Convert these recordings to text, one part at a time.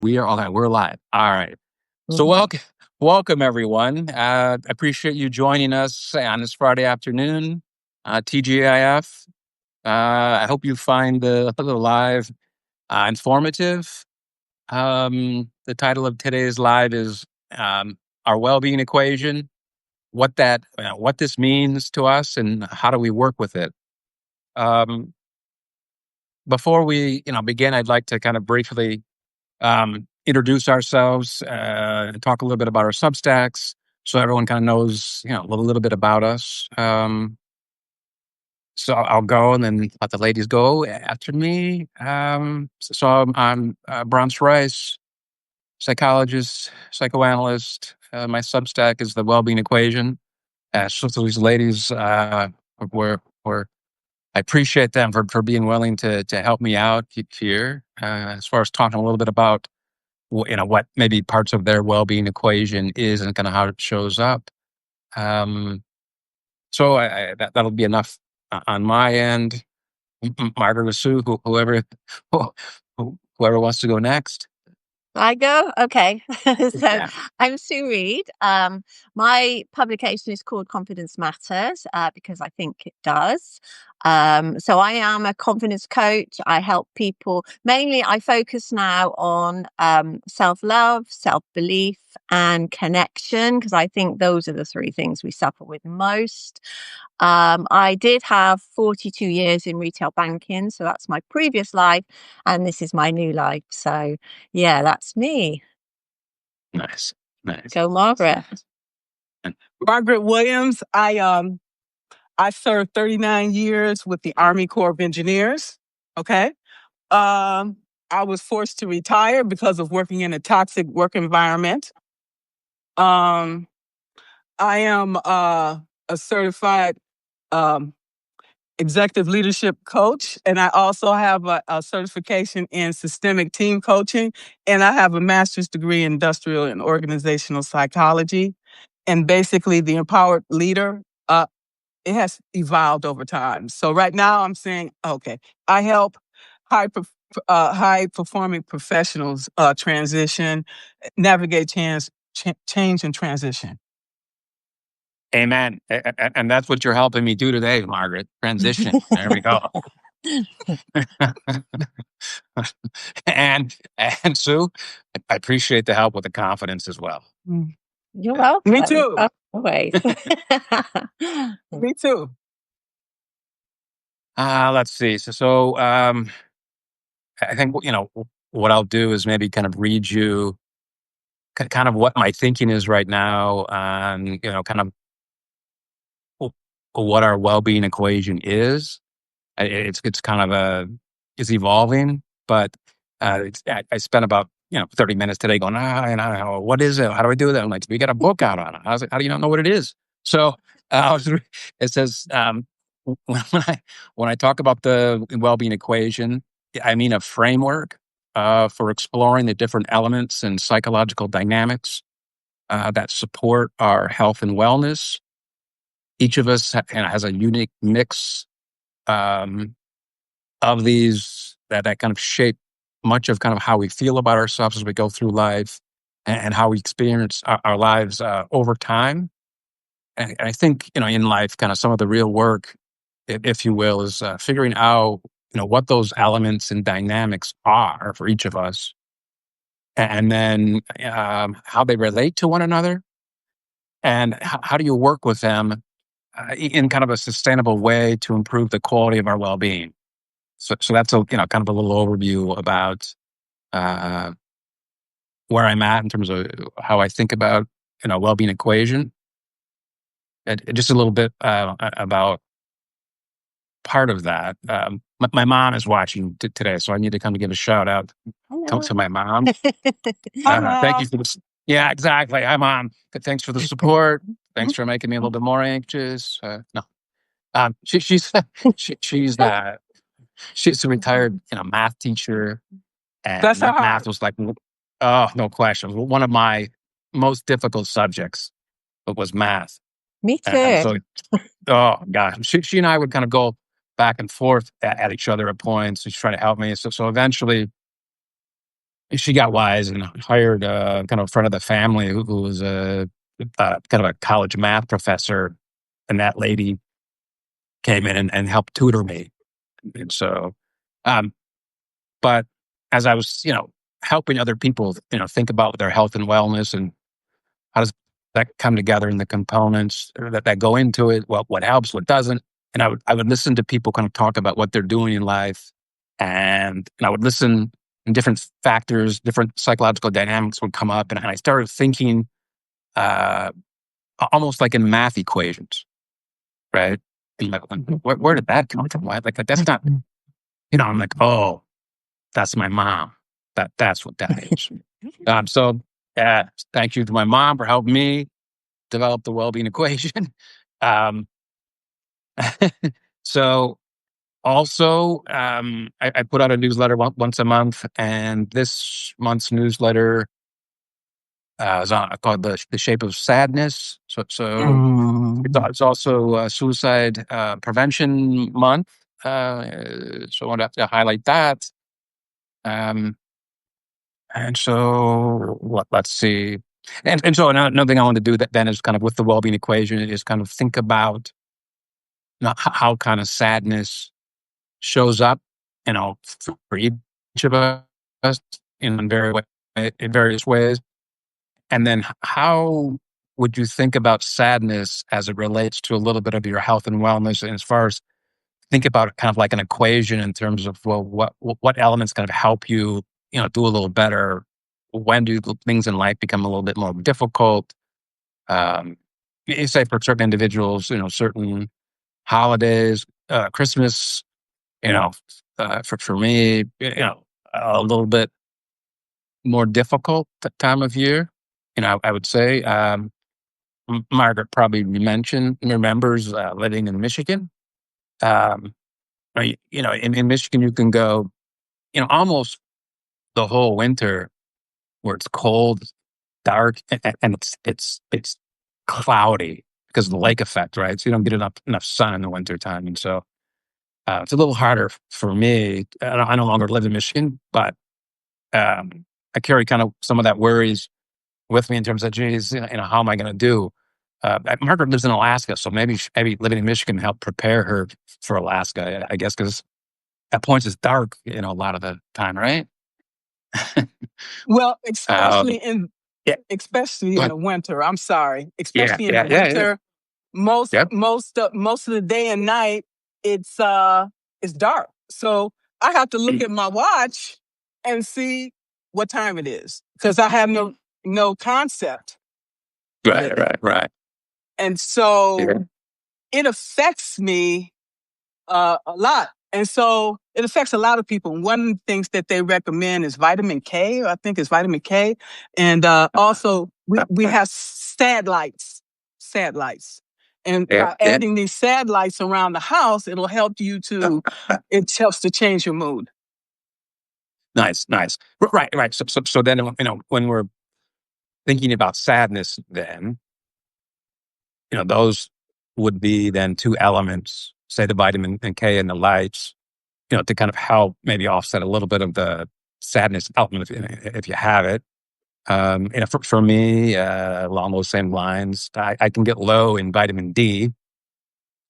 We are all right. We're live. All right. So Mhm. welcome everyone. Appreciate you joining us on this Friday afternoon. TGIF. I hope you find the live informative. The title of today's live is our well-being equation. What this means to us, and how do we work with it. Um, Before we begin, I'd like to kind of briefly introduce ourselves, and talk a little bit about our Substacks, so everyone kind of knows, a little bit about us. So I'll go, and then let the ladies go after me. I'm Bronce Rice, psychologist, psychoanalyst. My Substack is the Wellbeing Equation. So these ladies, were I appreciate them for being willing to help me out here, as far as talking a little bit about what maybe parts of their well-being equation is, and kind of how it shows up. Um, so that'll be enough on my end. Margaret or Sue, whoever wants to go next. I go? Okay. So Yeah. I'm Sue Reed. My publication is called Confidence Matters because I think it does. So I am a confidence coach. I help people. Mainly, I focus now on self-love, self-belief, and connection because I think those are the three things we suffer with most. I did have 42 years in retail banking, so that's my previous life, and this is my new life. So yeah, that's me. Nice. Nice. Go, Margaret. Margaret Williams. I served 39 years with the Army Corps of Engineers. Okay. Um, I was forced to retire because of working in a toxic work environment. Um, I am a certified um, executive leadership coach, and I also have a certification in systemic team coaching, and I have a master's degree in industrial and organizational psychology. And basically, the empowered leader, it has evolved over time. So right now, I'm saying, okay, I help high performing professionals transition, navigate change and transition. Amen. And that's what you're helping me do today, Margaret. Transition. There we go. and and Sue, I appreciate the help with the confidence as well. Mm. You're Me welcome. too. Always. Me too. Let's see. I think what I'll do is maybe kind of read you kind of what my thinking is right now on kind of w- what our well-being equation is. It's kind of it's evolving, but I spent about 30 minutes today going, and I don't know, what is it? How do I do that? I'm like, we got a book out on it. I was like, how do you not know what it is? So it says, when I talk about the well-being equation, I mean a framework for exploring the different elements and psychological dynamics that support our health and wellness. Each of us has a unique mix um, of these that kind of shape much of kind of how we feel about ourselves as we go through life, and how we experience our lives over time. And I think in life, kind of some of the real work, if you will, is figuring out what those elements and dynamics are for each of us, and then how they relate to one another, and how do you work with them in kind of a sustainable way to improve the quality of our well-being. So that's a kind of a little overview about uh, where I'm at in terms of how I think about well-being equation, and just a little bit about part of that. My mom is watching today, so I need to come to give a shout out Hello. to my mom. Hi, Thank you Mom. for this. Yeah, exactly. Hi, mom. Thanks for the support. Thanks for making me a little bit more anxious. No, she's she's she's a retired math teacher, and Bless her math heart. was like, oh, no question, one of my most difficult subjects was math. Me And too. so, oh gosh, she and I would kind of go back and forth at each other at points. She's trying to help me. So eventually, she got wise and hired kind of a friend of the family who was kind of a college math professor, and that lady came in and helped tutor me. And so, um, but as I was, helping other people, think about their health and wellness and how does that come together in the components that go into it, what helps, what doesn't. And I would listen to people kind of talk about what they're doing in life, and I would listen, and different factors, different psychological dynamics would come up, and I started thinking uh, almost like in math equations, right? And like, where did that come from? Why? Like that's not, I'm like, oh, that's my mom. That's what that is. So thank you to my mom for helping me develop the well-being equation. Um, so also, I put out a newsletter once a month, and this month's newsletter is called the Shape of Sadness. So it's also Suicide Prevention Month. So I want to highlight that. Um, and so let's see. And so another thing I want to do that then is kind of with the well-being equation is kind of think about how kind of sadness shows up, for each of us in various ways. And then how would you think about sadness as it relates to a little bit of your health and wellness? And as far as think about it kind of like an equation in terms of, well, what elements kind of help you, do a little better? When do things in life become a little bit more difficult? You say for certain individuals, certain holidays, Christmas, you know, for me, a little bit more difficult time of year. I would say Margaret probably remembers living in Michigan. Um, in Michigan, you can go, almost the whole winter where it's cold, dark, and it's cloudy because of the lake effect, right? So you don't get enough sun in the wintertime, and so it's a little harder for me. I no longer live in Michigan, but I carry kind of some of that worries with me in terms of, geez, how am I going to do? Margaret lives in Alaska, so maybe living in Michigan helped prepare her for Alaska, I guess, because at points it's dark, a lot of the time, right? Well, Um, yeah, especially in but the winter. I'm sorry, yeah, especially in the yeah, yeah, yeah. winter. Most Yep. most of the day and night, it's dark. So I have to look Mm. at my watch and see what time it is because I have no concept of Right, it, right, right. and so Yeah. it affects me a lot. And so it affects a lot of people. One of the things that they recommend is vitamin K. I think it's vitamin K. And also, we have sad lights. And Yeah, by yeah. adding these sad lights around the house, it helps to change your mood. Nice, nice. Right, right. So then, when we're thinking about sadness, then, those would be then two elements, say the vitamin and K and the lights, to kind of help maybe offset a little bit of the sadness element if you have it. For me, along those same lines, I can get low in vitamin D.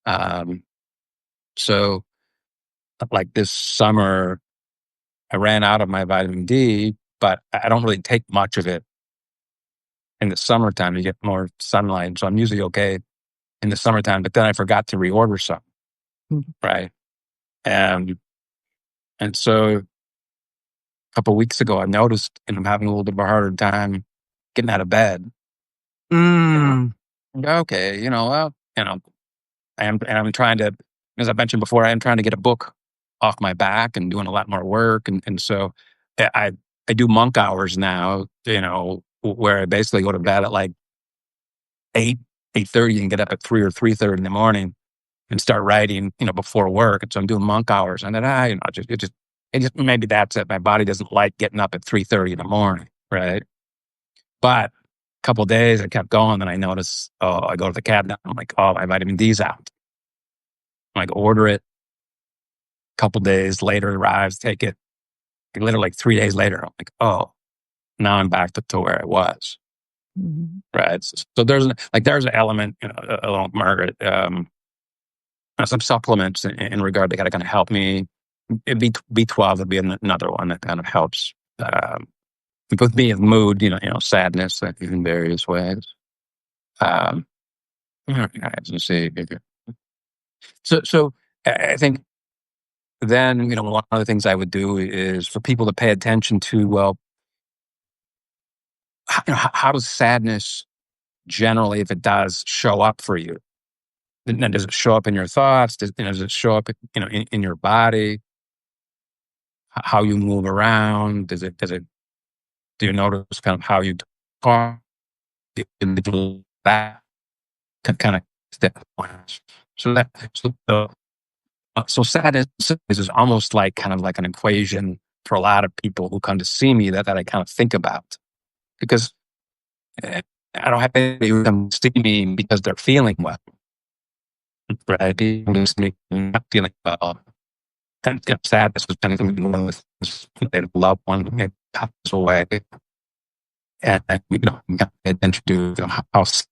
Um, so like this summer, I ran out of my vitamin D, but I don't really take much of it in the summertime. You get more sunlight, so I'm usually okay in the summertime. But then I forgot to reorder some, Mhm. right? And and so a couple weeks ago, I noticed, and I'm having a little bit of a harder time getting out of bed. Mm. Okay, well, I'm trying to, as I mentioned before, I am trying to get a book off my back and doing a lot more work, and so I do monk hours now, where I basically go to bed at like 8:30 and get up at 3 or 3:30 in the morning and start writing, before work. And so I'm doing monk hours, and then it just maybe that's it. My body doesn't like getting up at 3:30 in the morning, right? But a couple of days I kept going, and I noticed, oh, I go to the cabinet, I'm like, oh, my vitamin D's out. I'm like, order it. Couple days later arrives, take it. literally like 3 days later, I'm like, oh, now I'm back to where I was. Mhm. Right. So there's an element, along Margaret, some supplements in regard to kind of help me. B12 would be another one that kind of helps with me with mood, sadness in various ways. Um, let's see. So I think then, one of the things I would do is for people to pay attention to, well, how does sadness generally, if it does, show up for you? And does it show up in your thoughts? Does it show up, in your body? How you move around? Do you notice kind of how you talk? The individual that kind of step points. So sadness is almost like kind of like an equation for a lot of people who come to see me that I kind of think about because eh, I don't have anybody who come see me because they're feeling well, right? People just me not feeling well. And sadness is kind of something with their loved one maybe passes away, and you got to pay attention to how it's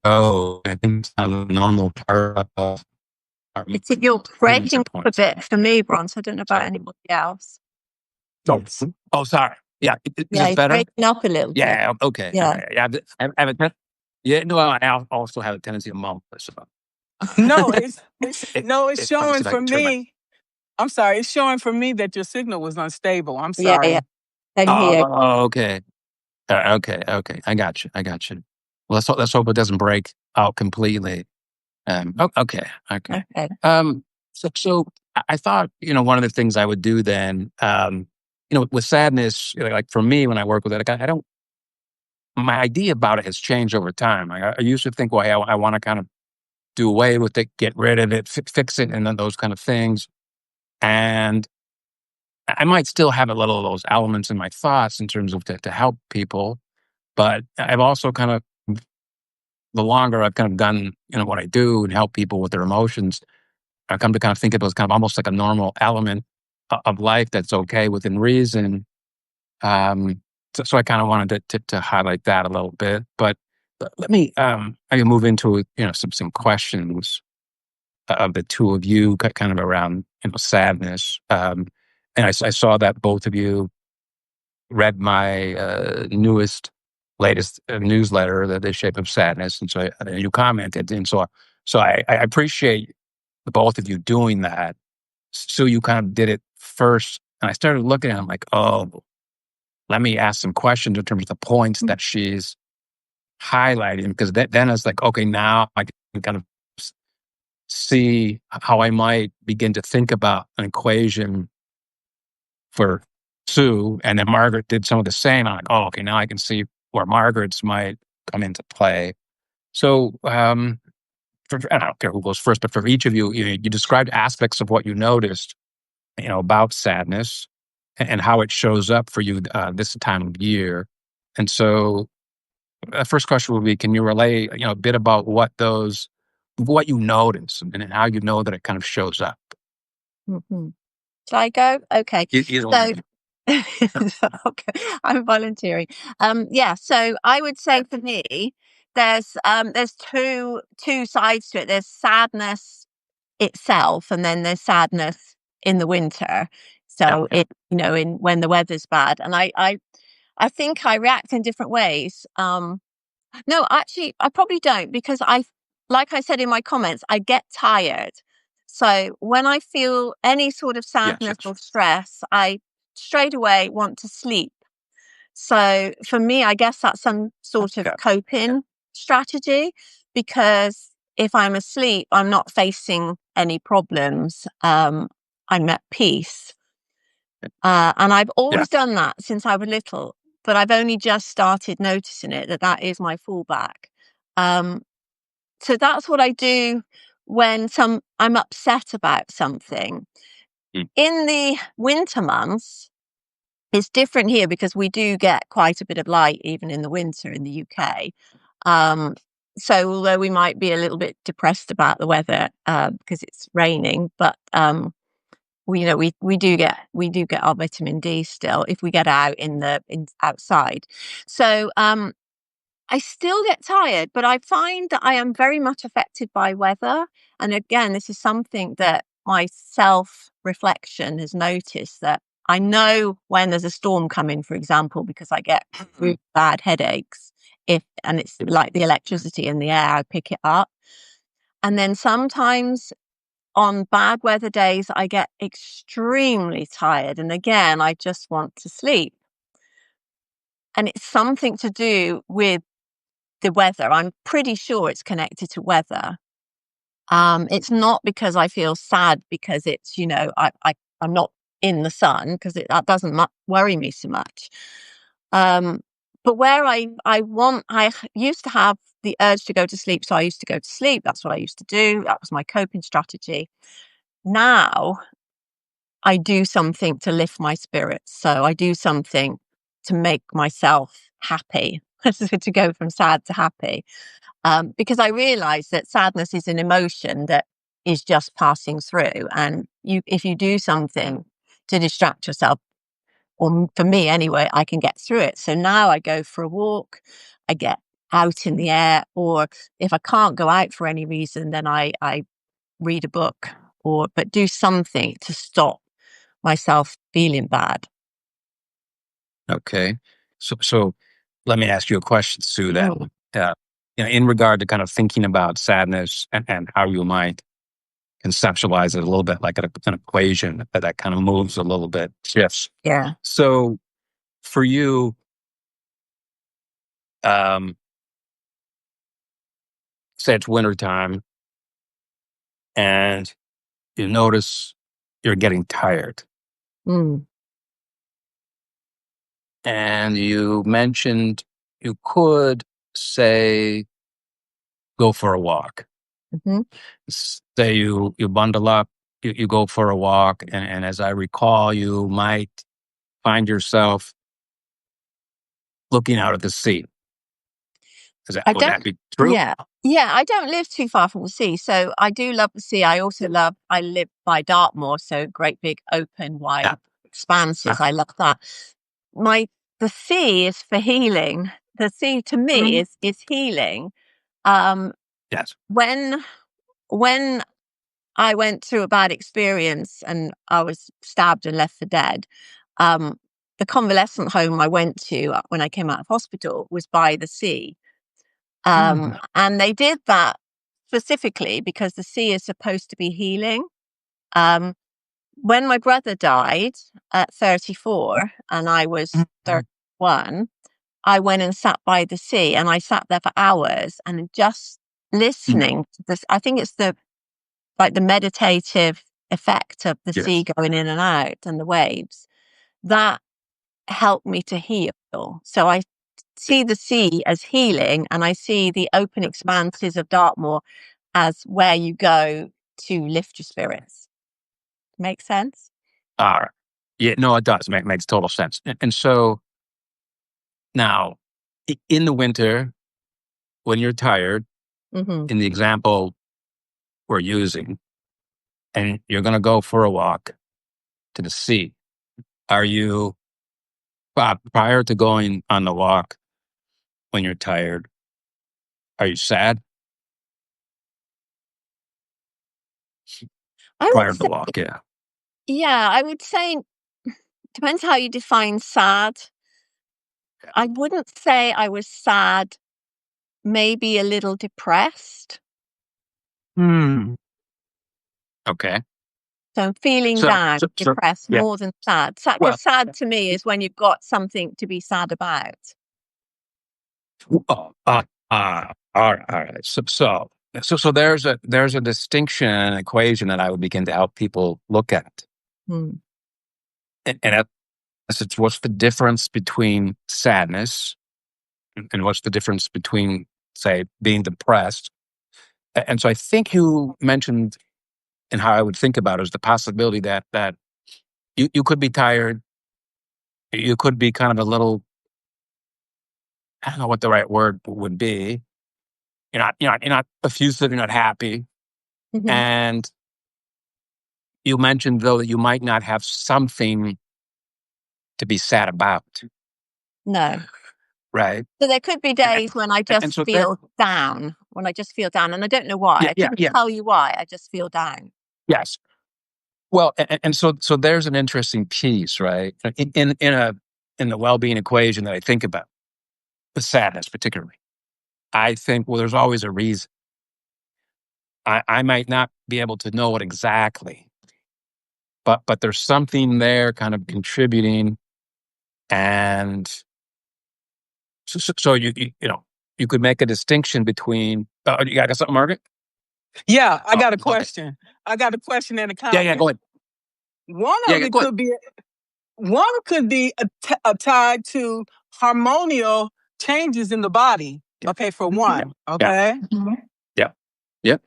go. I think it's kind of a normal part of our You're experience breaking at up a points. bit for me, Bronze. I don't know about So, anybody else. oh, oh, sorry. Yeah, is Yeah, this it's better? breaking up a little bit. Yeah. Okay. All Yeah. right. Yeah. I have yeah. No, I also have a tendency to mumble. So No, it's let me see showing if I for can turn my. me. I'm sorry, it's showing for me that your signal was unstable. I'm Yeah, yeah. sorry. Same here. Okay. Okay. Okay. I got you. I got you. Well, let's hope it doesn't break out completely. Okay. Okay. Okay. So I thought, one of the things I would do then, with sadness, like for me, when I work with it, like I don't, my idea about it has changed over time. Like I used to think, well, I want to kind of do away with it, get rid of it, fix it, and then those kind of things. And I might still have a little of those elements in my thoughts in terms of to help people, but I've also kind of, the longer I've kind of done, what I do and help people with their emotions, I come to kind of think of it as kind of almost like a normal element of life that's okay within reason. So I kind of wanted to highlight that a little bit, but let me I can move into some questions of the two of you, kind of around sadness. And I saw that both of you read my latest newsletter, the Shape of Sadness, and so you commented, and so I appreciate the both of you doing that. So you kind of did it first, and I started looking at it, I'm like, oh, let me ask some questions in terms of the points that she's highlighting, because then it's like, okay, now I can kind of see how I might begin to think about an equation for Sue, and then Margaret did some of the same. I'm like, oh, okay, now I can see where Margaret's might come into play. So, I don't care who goes first, but for each of you, you described aspects of what you noticed, about sadness and how it shows up for you this time of year. And so, the first question would be: can you relay, a bit about what you notice, and how you know that it kind of shows up? Mhm. Shall I go? Okay. Either one of So, you. okay, I'm volunteering. Yeah. So I would say for me, there's two sides to it. There's sadness itself, and then there's sadness in the winter. Yeah, So yeah, in when the weather's bad, and I think I react in different ways. No, actually, I probably don't because like I said in my comments, I get tired. So when I feel any sort of yes, sadness yes, or stress, I straight away want to sleep. So for me, I guess that's some sort of yeah, yeah, coping strategy because if I'm asleep, I'm not facing any problems. I'm at peace. And I've yeah. always done that since I was little, but I've only just started noticing it that is my fallback. Um, so that's what I do when I'm upset about something. Mm, In the winter months, it's different here because we do get quite a bit of light even in the winter in the UK. Um, so although we might be a little bit depressed about the weather because it's raining, but we do get our vitamin D still if we get out in outside. So I still get tired, but I find that I am very much affected by weather. And again, this is something that my self reflection has noticed, that I know when there's a storm coming, for example, because I get really bad headaches and it's like the electricity in the air, I pick it up. And then sometimes on bad weather days, I get extremely tired. And again, I just want to sleep. And it's something to do with the weather. I'm pretty sure it's connected to weather. It's not because I feel sad because it's, I'm not in the sun, because that doesn't worry me so much. But where I used to have the urge to go to sleep. So I used to go to sleep. That's what I used to do. That was my coping strategy. Now I do something to lift my spirits. So I do something to make myself happy, to go from sad to happy. Because I realize that sadness is an emotion that is just passing through. And if you do something to distract yourself, or for me anyway, I can get through it. So now I go for a walk, I get out in the air, or if I can't go out for any reason, then I read a book, but do something to stop myself feeling bad. Okay. So let me ask you a question, Sue, that, Mm. in regard to kind of thinking about sadness and how you might conceptualize it a little bit like an equation that kind of moves a little bit, shifts. Yeah. So for you, um, say it's wintertime and you notice you're getting tired. Mm. And you mentioned you could, say, go for a walk. Hmm. Say you bundle up, you go for a walk, and as I recall, you might find yourself looking out at the sea. I Would don't. that be true? Yeah, yeah. I don't live too far from the sea, so I do love the sea. I live by Dartmoor, so great big open Yeah. wide expanses. I love that. My The sea is for healing. The sea to me is healing. Um, Yes. when I went through a bad experience and I was stabbed and left for dead, um, the convalescent home I went to when I came out of hospital was by the sea. And they did that specifically because the sea is supposed to be healing. Um, when my brother died at 34 and I was 31, I went and sat by the sea, and I sat there for hours and just listening to this. I think it's the meditative effect of the sea Yes. going in and out and the waves that helped me to heal. So I see the sea as healing, and I see the open expanses of Dartmoor as where you go to lift your spirits. Make sense? All right. Yeah, no, it does. Makes total sense. And so now, in the winter, when you're tired, Hmm. in the example we're using, and you're going to go for a walk to the sea, are you, prior to going on the walk when you're tired, are you sad I would prior to the say, walk? Yeah. yeah, I would say depends how you define sad. I wouldn't say I was sad, maybe a little depressed. Hmm. Okay. So I'm feeling So, down, depressed yeah. more than sad. Well, Because sad to me is when you've got something to be sad about. oh, all right. So there's a distinction, an equation that I would begin to help people look at. Hmm. And it's what's the difference between sadness and what's the difference between, say, being depressed. And so I think you mentioned, and how I would think about it, is the possibility that you could be tired, you could be kind of a little, I don't know what the right word would be. You're not effusive, you're not happy, Hmm. and you mentioned though that you might not have something to be sad about, No. right? So there could be And, days when I and just so there, feel down, and I don't know why. yeah, I yeah, couldn't yeah, tell you why. I just feel down. yes. Well, and so there's an interesting piece, right? In the well-being equation that I think about, the sadness particularly. I think, well, there's always a reason. I might not be able to know it exactly, but there's something there kind of contributing. And so you know, you could make a distinction between, you got something, Margaret? Yeah, I Oh, got a okay. question. I got a question and a Yeah, yeah, comment. go ahead. One Yeah, of yeah, it go ahead. could be tied to hormonal changes in the body. Okay, for Yeah, one. yeah, Okay, yeah, yeah,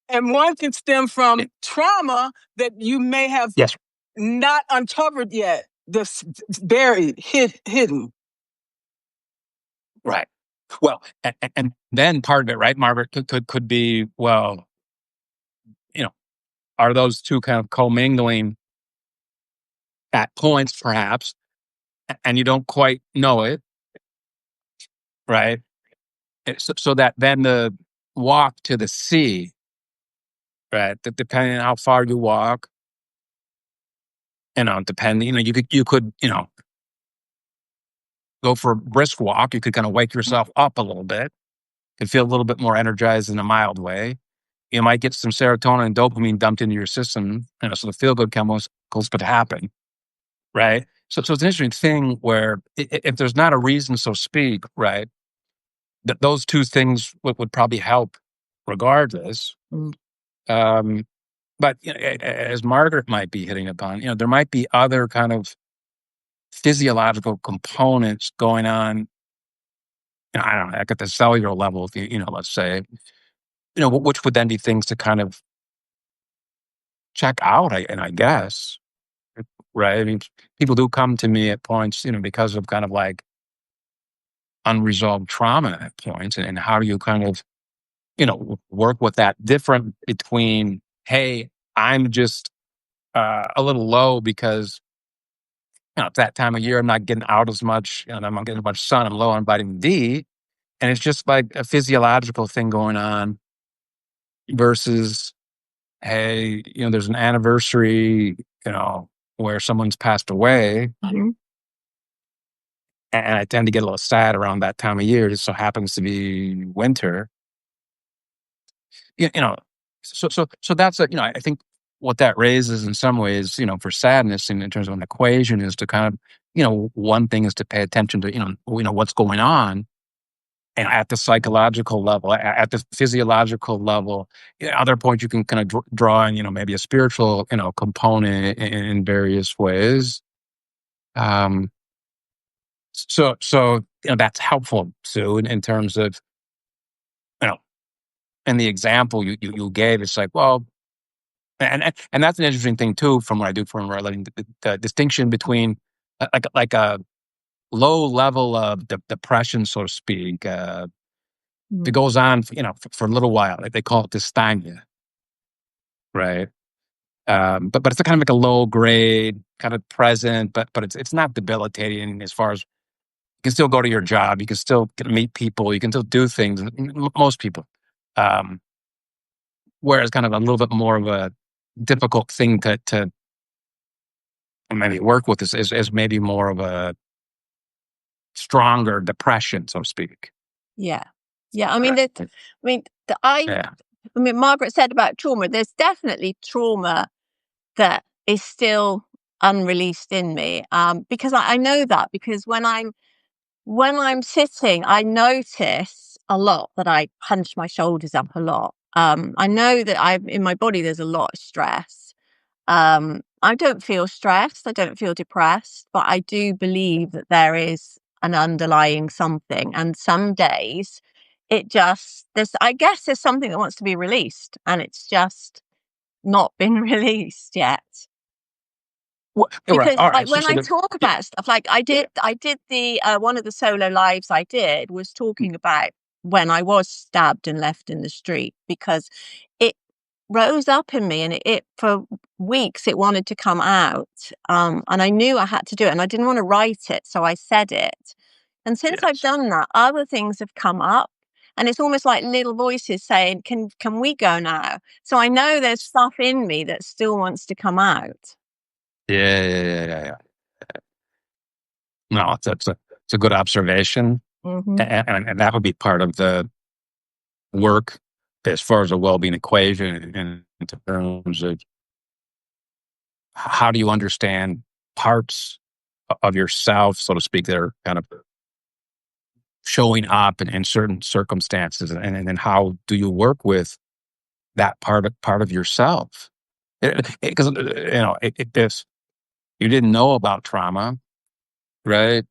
and one can stem yeah. from trauma that you may have Yes, not uncovered yet, just buried, hidden. right. Well, and then part of it, right, Margaret, could be, well, you know, are those two kind of commingling at points, perhaps, and you don't quite know it, right? So that then the walk to the sea, right? That depending on how far you walk, depending, you could, go for a brisk walk. You could kind of wake yourself up a little bit. Could feel a little bit more energized in a mild way. You might get some serotonin and dopamine dumped into your system, so the feel good chemicals could happen, right? So it's an interesting thing where if there's not a reason, so speak, right? That those two things would probably help regardless. Mm. Um, but as Margaret might be hitting upon, there might be other kind of physiological components going on. I don't know, like at the cellular level, if let's say, which would then be things to kind of check out. I guess, right? I mean, people do come to me at points, because of kind of like unresolved trauma at points, and how do you kind of, work with that different between, hey, I'm just a little low because it's that time of year. I'm not getting out as much, and I'm not getting as much sun. I'm low on vitamin D, and it's just like a physiological thing going on. Versus, hey, there's an anniversary, where someone's passed away, Mhm. and I tend to get a little sad around that time of year. It just so happens to be winter. You know, so that's I think what that raises in some ways, for sadness in terms of an equation is to kind of, one thing is to pay attention to, what's going on, and at the psychological level, at the physiological level. Other points you can kind of draw in, maybe a spiritual, component in various ways. Um, so that's helpful too in terms of, you know, and the example you gave, it's like, well, and that's an interesting thing too, from what I do from relating the distinction between like a low level of depression, so to speak. If it Mm. goes on, for a little while, like they call it dysthymia, right? But it's a kind of like a low grade, kind of present, but it's not debilitating as far as you can still go to your job, you can still meet people, you can still do things. Most people, um, whereas kind of a little bit more of a difficult thing to maybe work with is maybe more of a stronger depression, so to speak. Yeah. Yeah. I mean, Right. I mean, the, Yeah. I mean, Margaret said about trauma. There's definitely trauma that is still unreleased in me, because I know that, because when I'm sitting, I notice a lot that I hunch my shoulders up a lot. I know that I'm in my body. There's a lot of stress. I don't feel stressed. I don't feel depressed, but I do believe that there is an underlying something. And some days I guess there's something that wants to be released, and it's just not been released yet. Well, right. Because All like right. So, when so I the, talk yeah. about stuff, like I did the one of the solo lives I did was talking about when I was stabbed and left in the street, because it rose up in me, and it for weeks it wanted to come out. And I knew I had to do it, and I didn't want to write it, so I said it. And since I've Yes. done that, other things have come up, and it's almost like little voices saying, can we go now? So I know there's stuff in me that still wants to come out. Yeah, yeah, yeah, yeah, yeah. No, it's a good observation, Hmm. and that would be part of the work as far as a well-being equation in terms of how do you understand parts of yourself, so to speak, that are kind of showing up in certain circumstances, and then how do you work with that part of yourself? Because if you didn't know about trauma, right?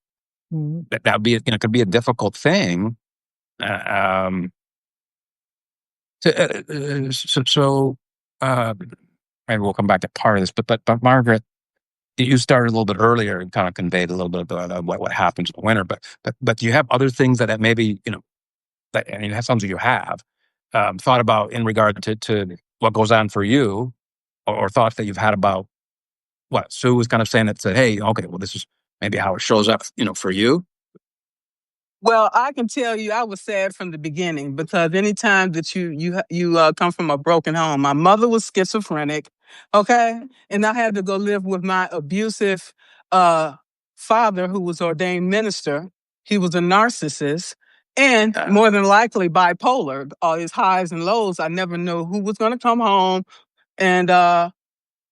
Hmm. That would be could be a difficult thing. Um, so maybe we'll come back to part of this, but Margaret, you started a little bit earlier and kind of conveyed a little bit about what happens in the winter, but do you have other things that maybe that, I mean, that sounds like you have thought about in regard to what goes on for you, or thoughts that you've had about what Sue was kind of saying that said, hey, okay, well, this is maybe how it shows up, for you. Well, I can tell you, I was sad from the beginning because anytime that you come from a broken home, my mother was schizophrenic, okay, and I had to go live with my abusive uh, father, who was ordained minister. He was a narcissist and more than likely bipolar. All his highs and lows. I never knew who was going to come home, and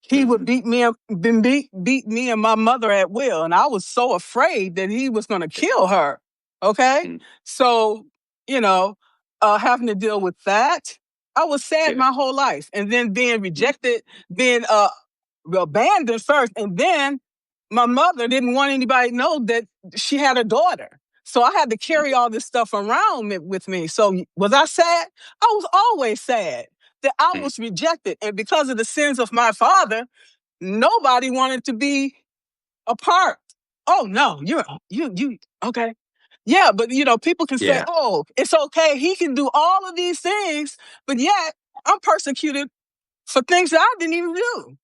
he would beat me and my mother at will, and I was so afraid that he was going to kill her. Okay, so you know, having to deal with that, I was sad my whole life, and then being rejected, being abandoned first, and then my mother didn't want anybody to know that she had a daughter. So I had to carry all this stuff around with me. So was I sad? I was always sad that I was rejected, and because of the sins of my father, nobody wanted to be a part. Oh no, you okay. Yeah, but people can say, Yeah. "Oh, it's okay. He can do all of these things," but yet I'm persecuted for things that I didn't even do.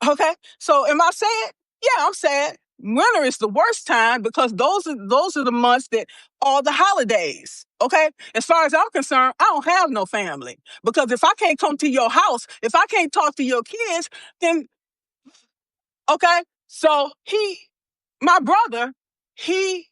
Okay, so am I sad? Yeah, I'm sad. Winter is the worst time because those are the months that all the holidays. Okay, as far as I'm concerned, I don't have no family because if I can't come to your house, if I can't talk to your kids, then okay. So my brother, he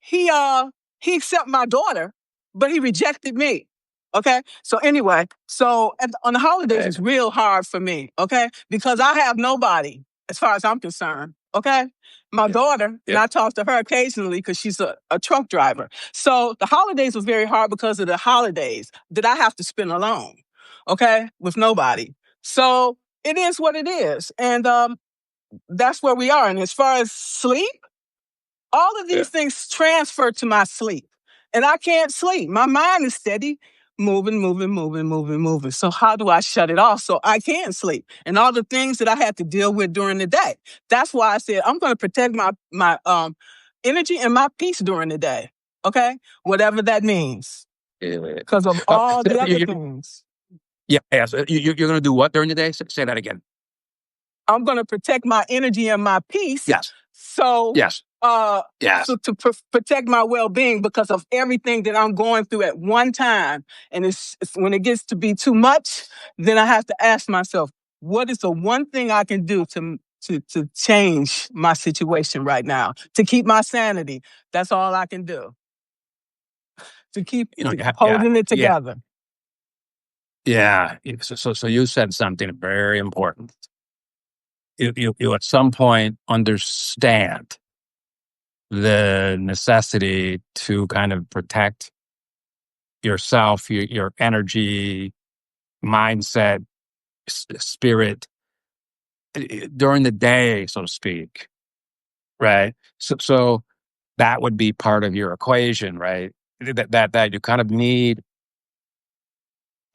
he uh he accepted my daughter, but he rejected me. Okay. So anyway, on the holidays it's real hard for me. Okay, because I have nobody as far as I'm concerned. Okay. My daughter, and I talk to her occasionally because she's a truck driver. So the holidays was very hard because of the holidays that I have to spend alone. Okay, with nobody. So it is what it is, and that's where we are. And as far as sleep, all of these things transfer to my sleep. And I can't sleep. My mind is steady moving, moving, moving, moving, moving. So how do I shut it off so I can sleep? And all the things that I had to deal with during the day. That's why I said I'm going to protect my energy and my peace during the day. Okay? Whatever that means. Because of all the other things. Yeah. So you're going to do what during the day? Say that again. I'm going to protect my energy and my peace. Yes. So, Yes. Yes. so to protect my well-being because of everything that I'm going through at one time. And it's when it gets to be too much, then I have to ask myself, what is the one thing I can do to change my situation right now, to keep my sanity? That's all I can do. To keep holding it together. Yeah. So you said something very important. You at some point understand the necessity to kind of protect yourself, your energy, mindset, spirit during the day, so to speak, right? So that would be part of your equation, right? That you kind of need.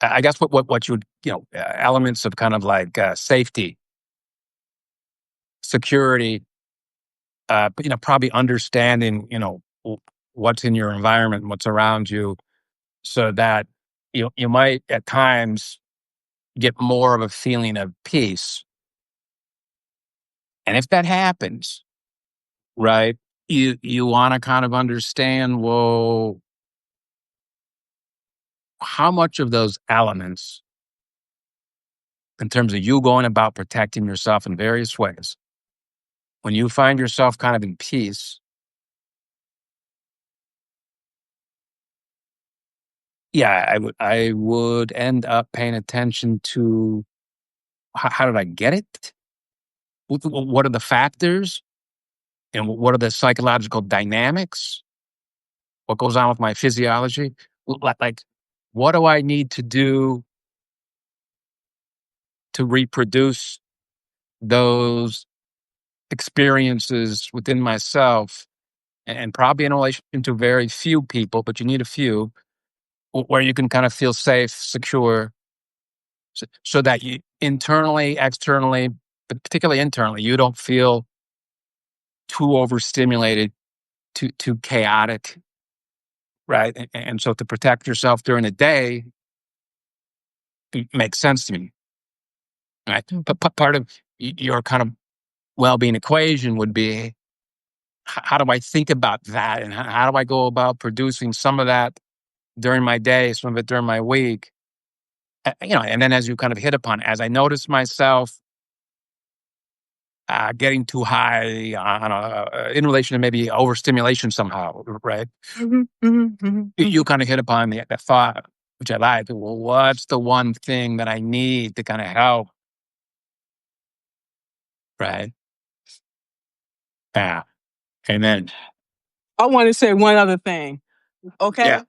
I guess what you would elements of kind of like safety, security, but probably understanding what's in your environment, what's around you, so that you might at times get more of a feeling of peace. And if that happens, right, you want to kind of understand, well, how much of those elements, in terms of you going about protecting yourself in various ways, when you find yourself kind of in peace, yeah, I would end up paying attention to how did I get it? What are the factors? And what are the psychological dynamics? What goes on with my physiology? Like, what do I need to do to reproduce those experiences within myself? And probably in relation to very few people, but you need a few where you can kind of feel safe, secure, so that you internally, externally, but particularly internally, you don't feel too overstimulated, too chaotic, right? And so to protect yourself during the day makes sense to me, right? But part of your kind of well-being equation would be, how do I think about that, and how do I go about producing some of that during my day, some of it during my week? And then as you kind of hit upon, as I notice myself getting too high in relation to maybe overstimulation somehow, right? You kind of hit upon the thought, which I like. Well, what's the one thing that I need to kind of help, right? Yeah, and then I want to say one other thing. Okay. yeah,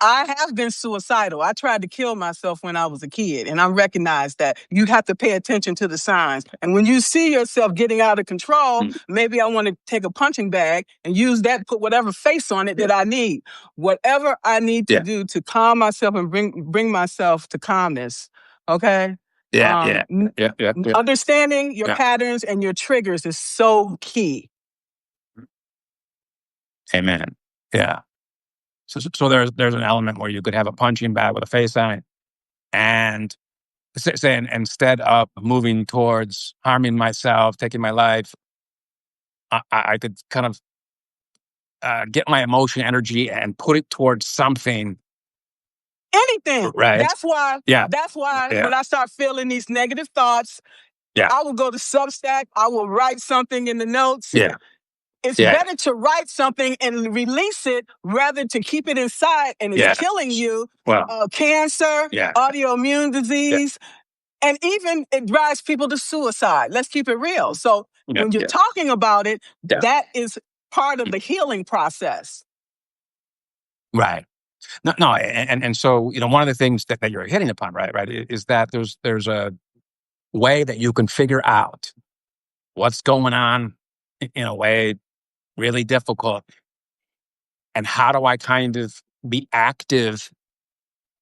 I have been suicidal. I tried to kill myself when I was a kid, and I recognize that you have to pay attention to the signs. And when you see yourself getting out of control, maybe I want to take a punching bag and use that, put whatever face on it that I need. Whatever I need to do to calm myself and bring myself to calmness. Okay. yeah. Understanding your patterns and your triggers is so key. Amen. Yeah. So there's an element where you could have a punching bag with a face on it, and saying, instead of moving towards harming myself, taking my life, I could kind of get my emotion energy and put it towards something. Anything. Right. That's why. Yeah. That's why Yeah. when I start feeling these negative thoughts, Yeah. I will go to Substack. I will write something in the notes. Yeah. It's Yeah. better to write something and release it rather to keep it inside and it's killing you. Well, Cancer, autoimmune disease, and even it drives people to suicide. Let's keep it real. So when you're talking about it, that is part of the healing process. Right. No, and so one of the things that you're hitting upon, right, is that there's a way that you can figure out what's going on in a way really difficult, and how do I kind of be active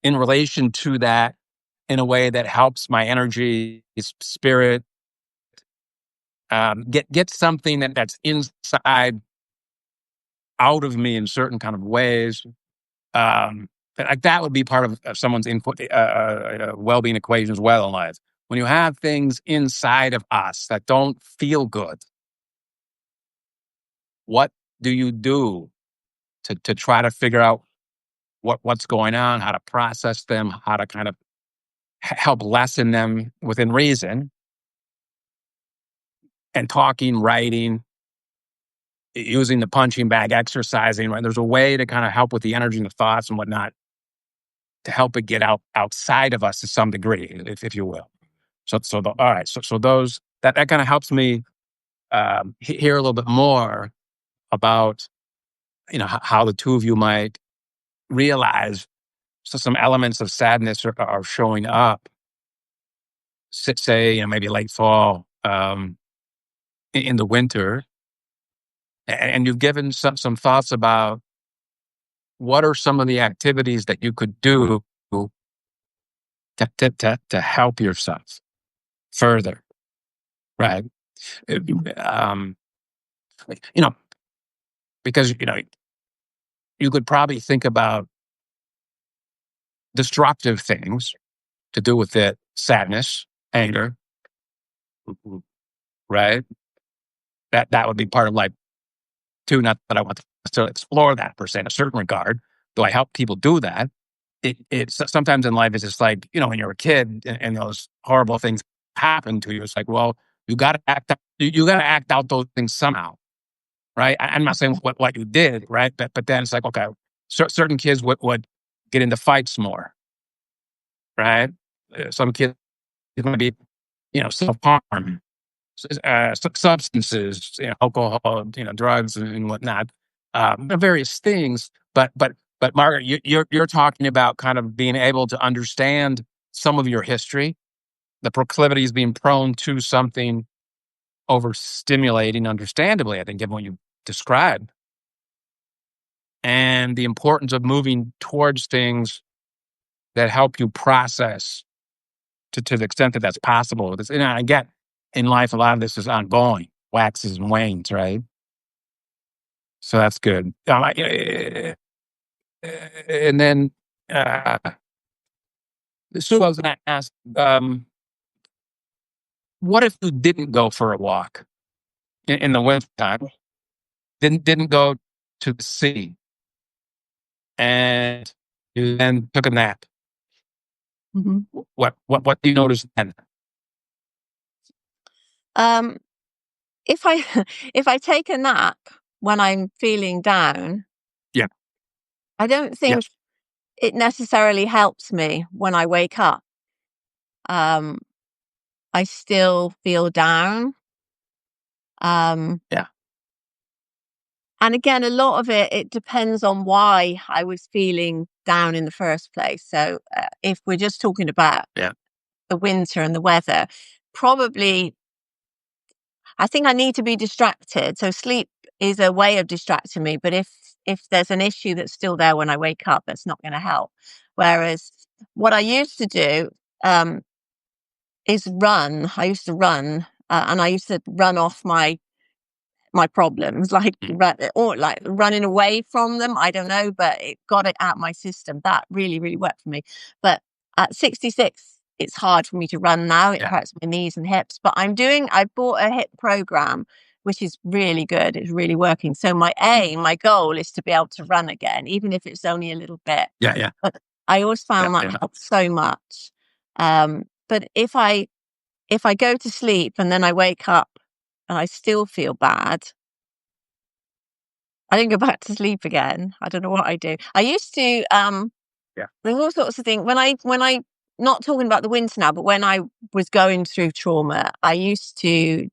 in relation to that in a way that helps my energy, spirit, get something that's inside out of me in certain kind of ways. Like that would be part of someone's input, well-being equation as well in life. When you have things inside of us that don't feel good, what do you do to try to figure out what's going on, how to process them, how to kind of help lessen them within reason, and talking, writing, using the punching bag, exercising, right? There's a way to kind of help with the energy and the thoughts and whatnot to help it get outside of us to some degree, if you will. All right. So those, that kind of helps me hear a little bit more about, how the two of you might realize some elements of sadness are showing up, say, maybe late fall, in the winter. And you've given some thoughts about what are some of the activities that you could do to help yourself further, right? Um, you know, because you could probably think about destructive things to do with it, sadness, anger, right? That would be part of life too. Not that I want to necessarily explore that per se in a certain regard, though I help people do that. It's sometimes in life it's just like, when you're a kid and those horrible things happen to you. It's like, well, you got to act. You got to act out those things somehow, right? I'm not saying what you did, right? But then it's like, okay, certain kids would get into fights more, right? Some kids might be, self harm, substances, alcohol, drugs and whatnot, various things. But Margaret, you're talking about kind of being able to understand some of your history, the proclivities being prone to something overstimulating, understandably, I think, given what you described, and the importance of moving towards things that help you process to the extent that that's possible. And I get in life, a lot of this is ongoing, waxes and wanes, right? So that's good. And then, so I was going to ask, what if you didn't go for a walk in the wintertime? Didn't go to the sea, and you then took a nap. Mhm. What do you notice then? Um, if I if I take a nap when I'm feeling down, Yeah. I don't think Yes. it necessarily helps me when I wake up. Um, I still feel down. Um, Yeah. and again, a lot of it depends on why I was feeling down in the first place. So, if we're just talking about Yeah. the winter and the weather, probably I think I need to be distracted. So sleep is a way of distracting me. But if there's an issue that's still there when I wake up, that's not going to help. Whereas what I used to do um, is run. I used to run, and I used to run off my problems, like Mm. or like running away from them. I don't know, but it got it out my system. That really, really worked for me. But at 66, it's hard for me to run now. It Yeah. hurts my knees and hips. But I bought a hip program, which is really good. It's really working. So my goal is to be able to run again, even if it's only a little bit. Yeah. Yeah. But I always Yeah. found that Yeah. helps so much. But if I go to sleep and then I wake up and I still feel bad, I didn't go back to sleep again. I don't know what I do. I used to, Yeah. there's all sorts of things. When I, not talking about the winter now, but when I was going through trauma, I used to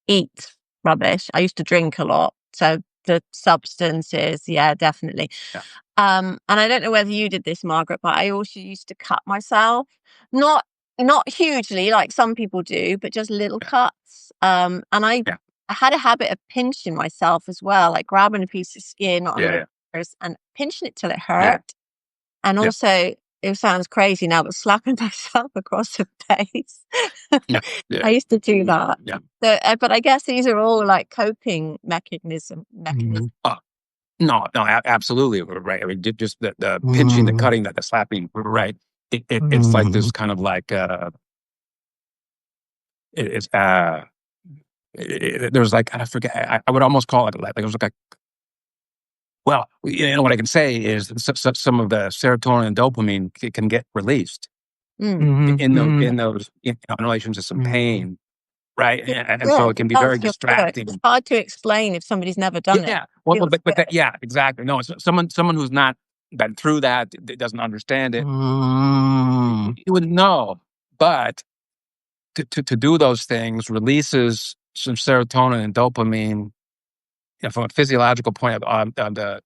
eat rubbish. I used to drink a lot. So the substances, yeah, definitely. Yeah. And I don't know whether you did this, Margaret, but I also used to cut myself. Not not hugely like some people do, but just little Yeah. cuts. And Yeah. I had a habit of pinching myself as well, like grabbing a piece of skin on Yeah. the Yeah. fingers and pinching it till it Yeah. hurt. And Yeah. also, it sounds crazy now, but slapping myself across the face. Yeah. Yeah. I used to do that. Yeah. So, but I guess these are all like coping mechanisms. No, no, absolutely right. I mean, just the pinching, the cutting, the slapping, right? It's like this kind of like it's there's like I forget. I would almost call it like it was like a well, what I can say is some of the serotonin and dopamine can get released Mm. in those in relation to some pain, right? And Yeah, so it it can be does very feel good. distracting. It's hard to explain if somebody's never done it. Yeah, well, Feels but that, good. yeah, exactly. No, it's someone who's not been through that, doesn't understand it. You would know, but to do those things releases some serotonin and dopamine, from a physiological point on the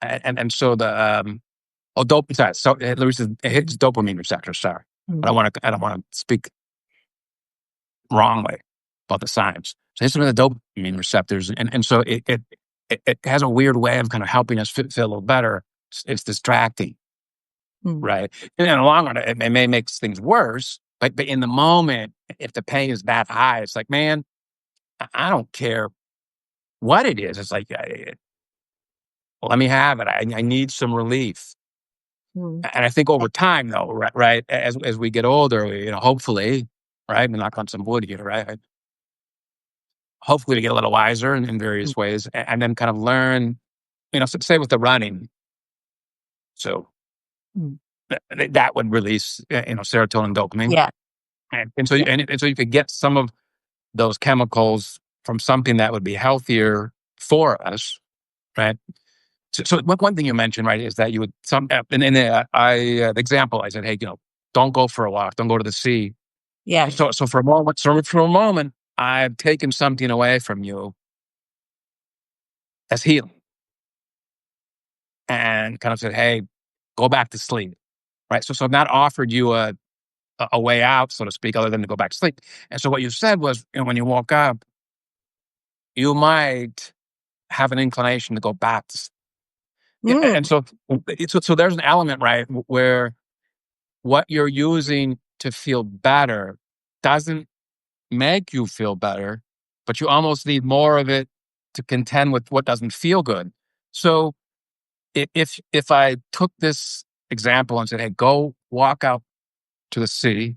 and so the dopamine. Sorry, so it hits dopamine receptors. Sorry, but Mm. I don't want to speak wrongly about the science. So it's some of the dopamine receptors, and so it has a weird way of kind of helping us feel a little better. It's distracting, Mm. right? And in the long run, it may make things worse. But in the moment, if the pain is that high, it's like, man, I don't care what it is. It's like, let me have it. I need some relief. And I think over time, though, right, as we get older, hopefully, right, and knock on some wood here, right, hopefully we get a little wiser in various ways, and then kind of learn, say with the running, so that would release, serotonin, dopamine, Yeah. and so you could get some of those chemicals from something that would be healthier for us, right? So one thing you mentioned, right, is that you would in the example I said, hey, don't go for a walk, don't go to the sea. Yeah. So for a moment, I've taken something away from you as healing, and kind of said, hey, go back to sleep, right? So I've not offered you a way out, so to speak, other than to go back to sleep. And so what you said was, when you woke up, you might have an inclination to go back to sleep. And so there's an element, right, where what you're using to feel better doesn't make you feel better, but you almost need more of it to contend with what doesn't feel good. So if I took this example and said, hey, go walk out to the sea,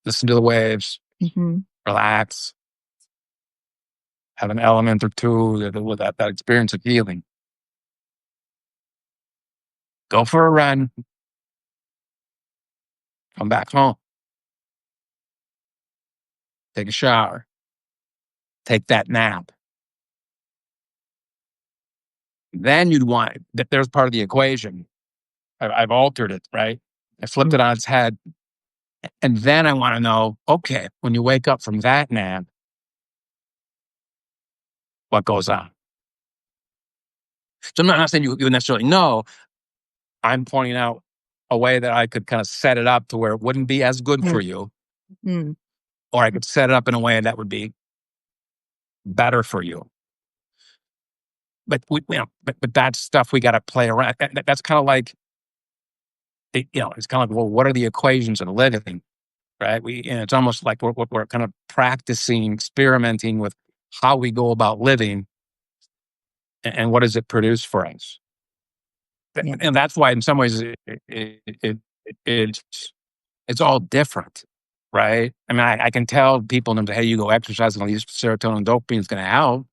listen to the waves, relax, have an element or two with that experience of healing. Go for a run, come back home, take a shower, take that nap. Then you'd want that. There's part of the equation. I've altered it, right? I flipped it on its head. And then I want to know, okay, when you wake up from that nap, what goes on? So I'm not saying you necessarily know. I'm pointing out a way that I could kind of set it up to where it wouldn't be as good for you, or I could set it up in a way that would be better for you. But but that's stuff we got to play around. That's kind of like, it's kind of like, well, what are the equations of living, right? It's almost like we're kind of practicing, experimenting with how we go about living, and what does it produce for us. Yeah. And that's why, in some ways, it's all different, right? I mean, I can tell people, hey, you go exercise and use serotonin, dopamine is going to help.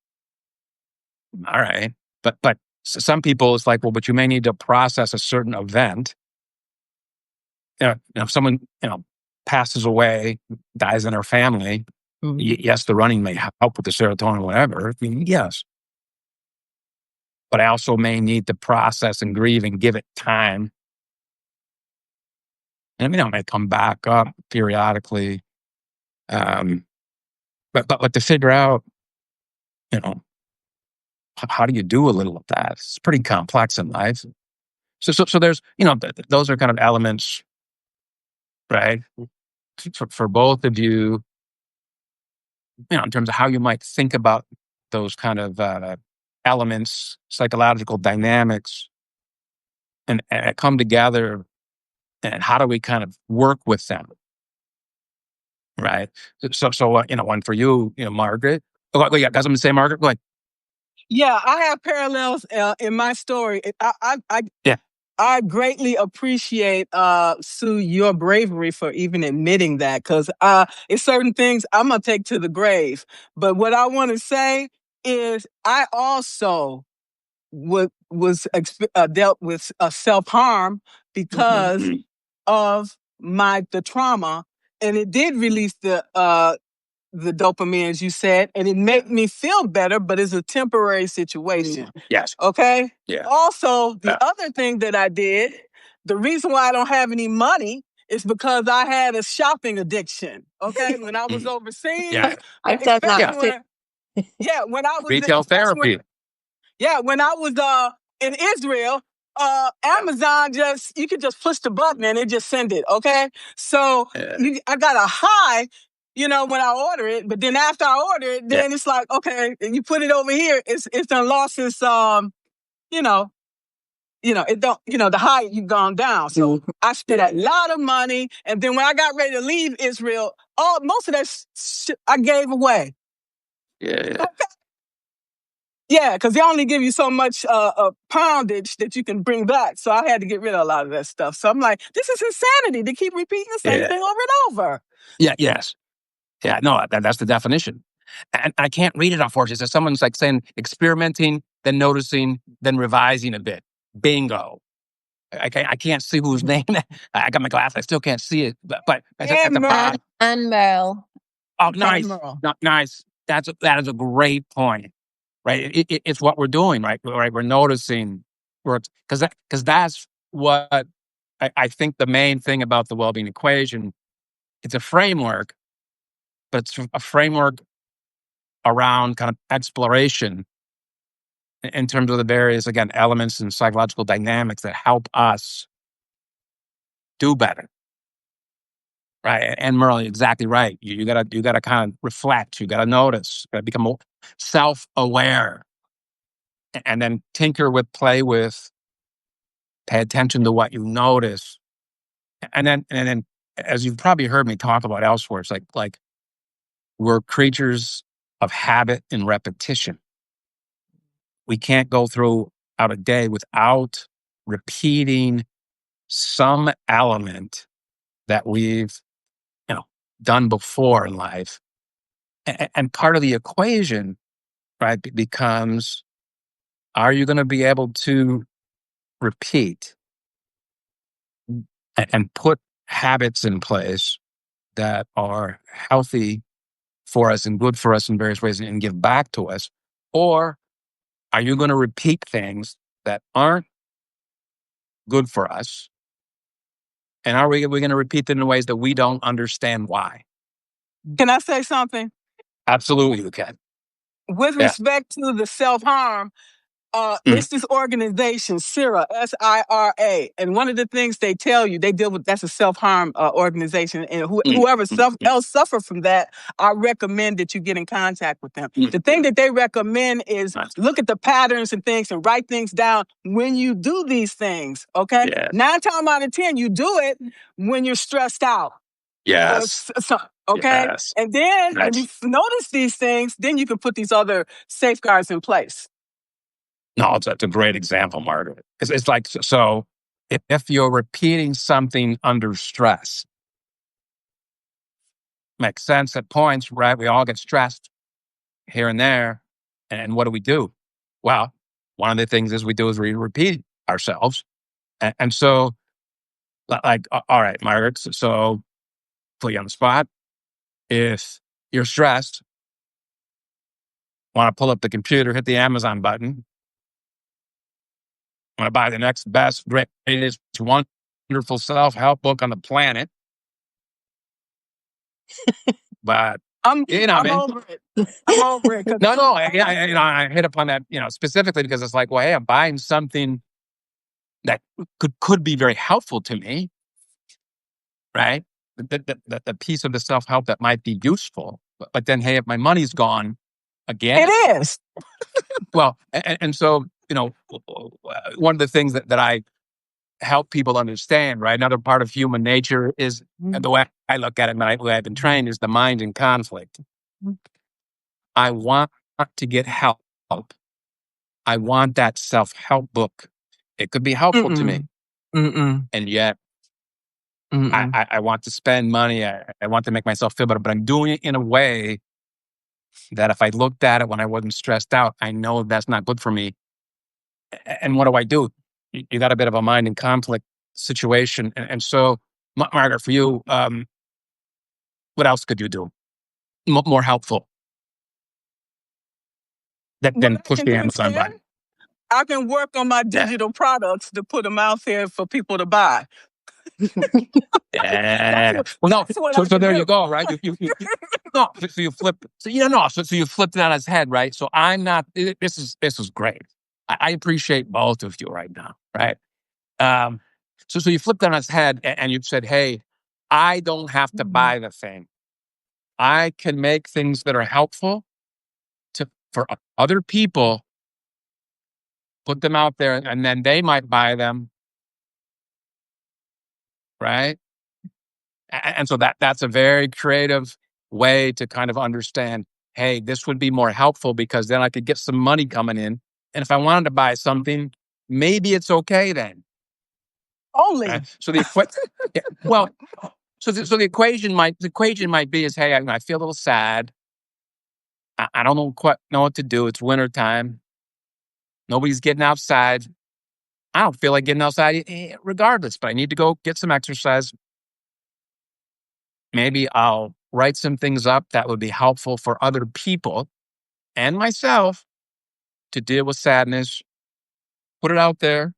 All right, but some people, it's like, well, but you may need to process a certain event. If someone passes away, dies in their family, yes, the running may help with the serotonin, whatever. I mean, yes, but I also may need to process and grieve and give it time. And it may come back up periodically, but to figure out, how do you do a little of that? It's pretty complex in life. So there's, those are kind of elements, right, for both of you, in terms of how you might think about those kind of elements, psychological dynamics, and come together, and how do we kind of work with them, right? So one for you, Margaret. Oh, yeah, got something to say, Margaret? Go ahead. Yeah, I have parallels in my story. Yeah. I greatly appreciate, Sue, your bravery for even admitting that, because it's certain things I'm going to take to the grave. But what I want to say is I also was dealt with self-harm because of the trauma. And it did release the dopamine, as you said, and it made me feel better, but it's a temporary situation. Yes. Okay? Yeah. Also, the other thing that I did, the reason why I don't have any money is because I had a shopping addiction. Okay? When I was overseas. Yeah. I've done that too. When I was Retail therapy. when I was in Israel, Amazon you could just push the button and it just send it, okay? So I got a high, when I order it, but then after I order it, then it's like, okay, you put it over here, it's done lost its, it don't, the high you've gone down. So I spent a lot of money, and then when I got ready to leave Israel, most of that I gave away. Yeah. Yeah, because they only give you so much poundage that you can bring back. So I had to get rid of a lot of that stuff. So I'm like, this is insanity to keep repeating the same Yeah. thing over and over. Yeah. Yes. Yeah. No, that's the definition. And I can't read it, unfortunately. So someone's like saying experimenting, then noticing, then revising a bit. Bingo. I can't see whose name. I got my glass. I still can't see it. But at the And bottom. And Merle. Oh, nice. Merle. Nice. That is a great point. Right. It's what we're doing. Right. Right. We're noticing. Because that's what I think the main thing about the well-being equation. It's a framework, but it's a framework around kind of exploration in terms of the various, again, elements and psychological dynamics that help us do better. Right. And Merle, exactly right. You gotta kind of reflect, you gotta notice, you gotta become more self-aware, and then tinker with, play with, pay attention to what you notice. And then as you've probably heard me talk about elsewhere, it's like we're creatures of habit and repetition. We can't go through out a day without repeating some element that we've, you know, done before in life. And part of the equation, right, becomes, are you going to be able to repeat and put habits in place that are healthy for us and good for us in various ways and give back to us? Or are you going to repeat things that aren't good for us? And are we going to repeat them in ways that we don't understand why? Can I say something? Absolutely, you can. With Yeah. respect to the self-harm, Mhm. it's this organization, SIRA, SIRA. And one of the things they tell you, they deal with, that's a self-harm organization. And whoever else suffer from that, I recommend that you get in contact with them. The thing that they recommend is look at the patterns and things and write things down when you do these things, okay? Yeah. 9 times out of 10, you do it when you're stressed out. Yes. Okay? Yes. And then when you notice these things, then you can put these other safeguards in place. No, it's a great example, Margaret. It's like, so if you're repeating something under stress, makes sense at points, right? We all get stressed here and there. And what do we do? Well, one of the things is we do is we repeat ourselves. And so, like, all right, Margaret, so put you on the spot. If you're stressed, want to pull up the computer, hit the Amazon button, want to buy the next best, greatest, wonderful self-help book on the planet. But I'm over it. I'm over it. No, I hit upon that, specifically because it's like, well, hey, I'm buying something that could be very helpful to me, right? The piece of the self-help that might be useful, but then, hey, if my money's gone again, it is. Well, and so, one of the things that I help people understand, right? Another part of human nature is, the way I look at it, and the way I've been trained, is the mind in conflict. I want to get help. I want that self-help book. It could be helpful to me. And yet, I want to spend money. I want to make myself feel better, but I'm doing it in a way that if I looked at it when I wasn't stressed out, I know that's not good for me. And what do? You got a bit of a mind in conflict situation. And so, Margaret, for you, what else could you do? More helpful than push the Amazon button. I can work on my digital products to put them out there for people to buy. Yeah. Well, no. So there you go, right? No. So you flip. So So you flipped it on its head, right? So I'm not. This is great. I appreciate both of you right now, right? So you flipped it on its head, and you said, "Hey, I don't have to buy the thing. I can make things that are helpful for other people, put them out there, and then they might buy them, right?" And so that's a very creative way to kind of understand, hey, this would be more helpful because then I could get some money coming in. And if I wanted to buy something, maybe it's okay then. Only. Right? So the yeah, well, so the equation might be is, hey, I feel a little sad. I don't quite know what to do. It's wintertime. Nobody's getting outside. I don't feel like getting outside regardless, but I need to go get some exercise. Maybe I'll write some things up that would be helpful for other people and myself to deal with sadness, put it out there,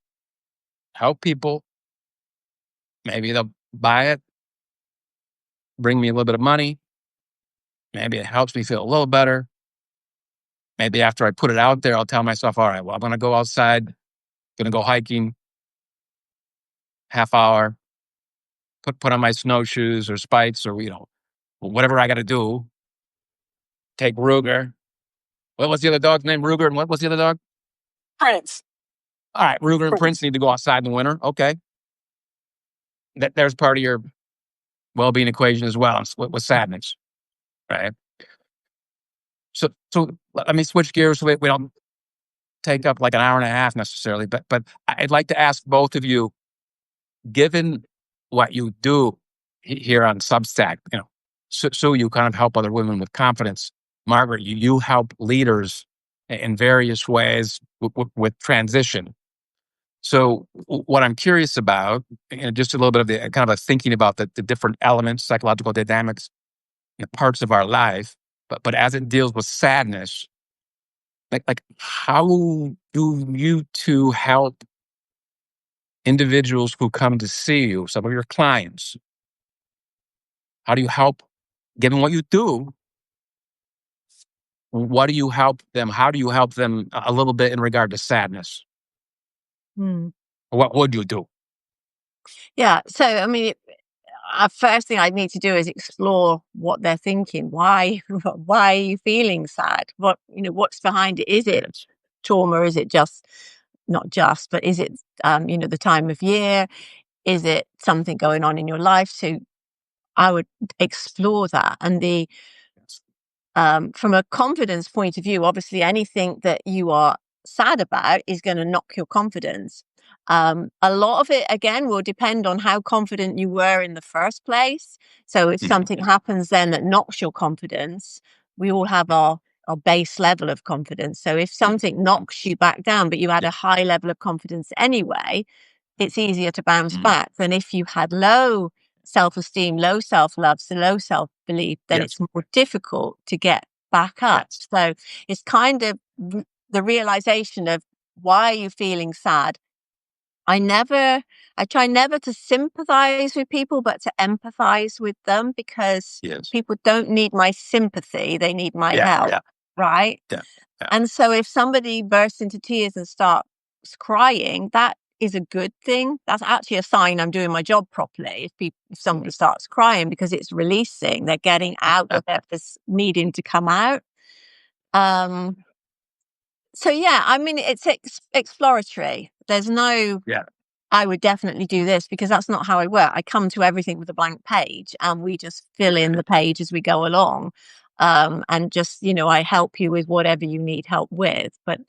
help people. Maybe they'll buy it, bring me a little bit of money. Maybe it helps me feel a little better. Maybe after I put it out there, I'll tell myself, all right, well, I'm going to go outside, going to go hiking, half hour, put on my snowshoes or spikes or, whatever I got to do. Take Ruger. What was the other dog's name? Ruger. And what was the other dog? Prince. All right. Ruger and Prince need to go outside in the winter. Okay. There's part of your well-being equation as well with sadness. Right. So let me switch gears so we don't take up like an hour and a half necessarily, but I'd like to ask both of you, given what you do here on Substack, so you kind of help other women with confidence. Margaret, you help leaders in various ways with transition. So what I'm curious about, just a little bit of the kind of a thinking about the different elements, psychological dynamics, parts of our life, but as it deals with sadness, like how do you two help individuals who come to see you, some of your clients? How do you help, given what you do, what do you help them? How do you help them a little bit in regard to sadness? Hmm. What would you do? Yeah. So, I mean, first thing I need to do is explore what they're thinking. Why, why are you feeling sad? What's behind it? Is it Yes. trauma? Is it just, not just, but is it, the time of year? Is it something going on in your life? So I would explore that. And from a confidence point of view, obviously anything that you are sad about is going to knock your confidence. A lot of it, again, will depend on how confident you were in the first place. So if something happens then that knocks your confidence, we all have our base level of confidence. So if something knocks you back down, but you had a high level of confidence anyway, it's easier to bounce back than if you had low self-esteem, low self-love, so low self-belief, then it's more difficult to get back up. So it's kind of the realization of, why are you feeling sad? I try never to sympathize with people, but to empathize with them, because people don't need my sympathy. They need my help. Right. Yeah. And so if somebody bursts into tears and starts crying, that is a good thing. That's actually a sign I'm doing my job properly. If somebody starts crying, because it's releasing, they're getting out whatever's needing to come out. So yeah, I mean, it's exploratory. There's no, I would definitely do this, because that's not how I work. I come to everything with a blank page, and we just fill in the page as we go along. And just, I help you with whatever you need help with. But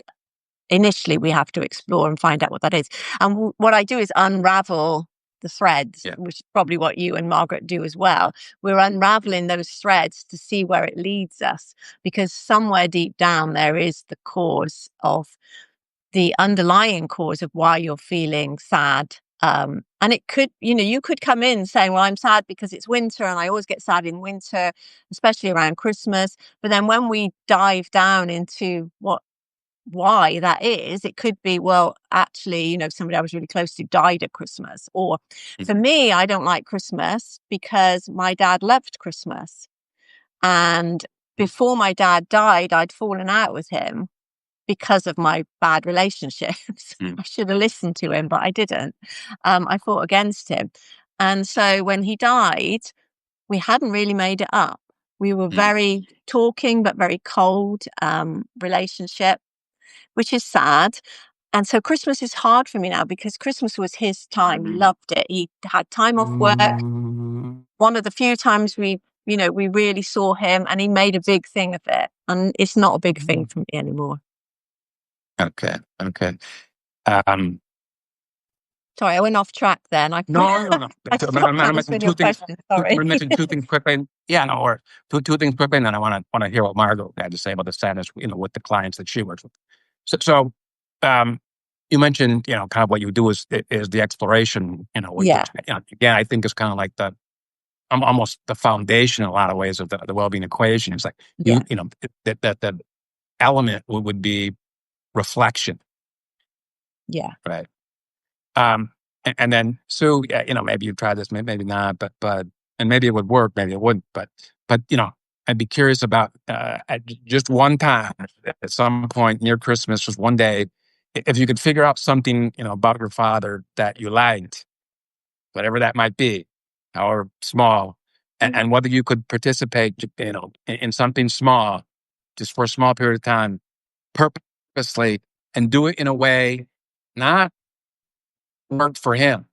initially we have to explore and find out what that is. And what I do is unravel the threads, which is probably what you and Margaret do as well. We're unraveling those threads to see where it leads us, because somewhere deep down there is the underlying cause of why you're feeling sad. And it could, you could come in saying, well, I'm sad because it's winter and I always get sad in winter, especially around Christmas. But then when we dive down into why that is, it could be, well, actually, somebody I was really close to died at Christmas. Or for me, I don't like Christmas because my dad loved Christmas. And before my dad died, I'd fallen out with him because of my bad relationships. I should have listened to him, but I didn't. I fought against him. And so when he died, we hadn't really made it up. We were very talking, but very cold relationship, which is sad. And so Christmas is hard for me now, because Christmas was his time. He loved it. He had time off work. One of the few times we we really saw him, and he made a big thing of it. And it's not a big thing for me anymore. Okay. Sorry, I went off track then. No. I stopped answering your question. Sorry. We're mentioning two things quickly. Yeah, no, or two things quickly, and then I want to hear what Margot had to say about the sadness, with the clients that she works with. So, you mentioned, kind of what you do is the exploration, which, Yeah. again, I think is kind of like almost the foundation in a lot of ways of the well-being equation. It's like Yeah. that element would be reflection, Yeah. right? And then Sue, maybe you tried this, maybe not, but and maybe it would work, maybe it wouldn't, but I'd be curious about at just one time at some point near Christmas, just one day, if you could figure out something about your father that you liked, whatever that might be, however small, and whether you could participate, in something small, just for a small period of time, purposely, and do it in a way not worked for him,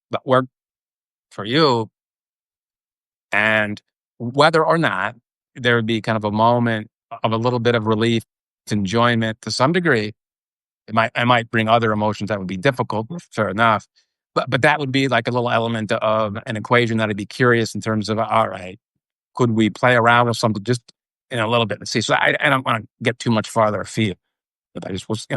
but worked for you. And whether or not there would be kind of a moment of a little bit of relief, enjoyment to some degree, it might bring other emotions that would be difficult, fair enough. But that would be like a little element of an equation that I'd be curious in terms of, all right, could we play around with something just in a little bit and see? So I don't want to get too much farther afield, but I just was,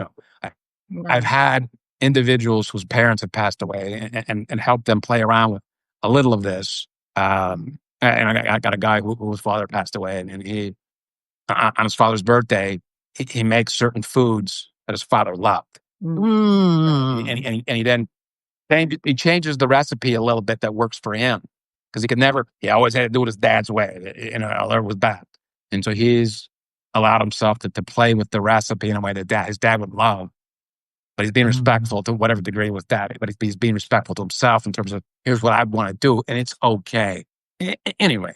I've had individuals whose parents have passed away and helped them play around with a little of this. And I got a guy whose father passed away, and he, on his father's birthday, he makes certain foods that his father loved. And he then he changes the recipe a little bit that works for him, because he always had to do it his dad's way, or it was bad. And so he's allowed himself to play with the recipe in a way that his dad would love. But he's being respectful to whatever degree with that. But he's being respectful to himself in terms of, here's what I want to do, and it's okay. Anyway,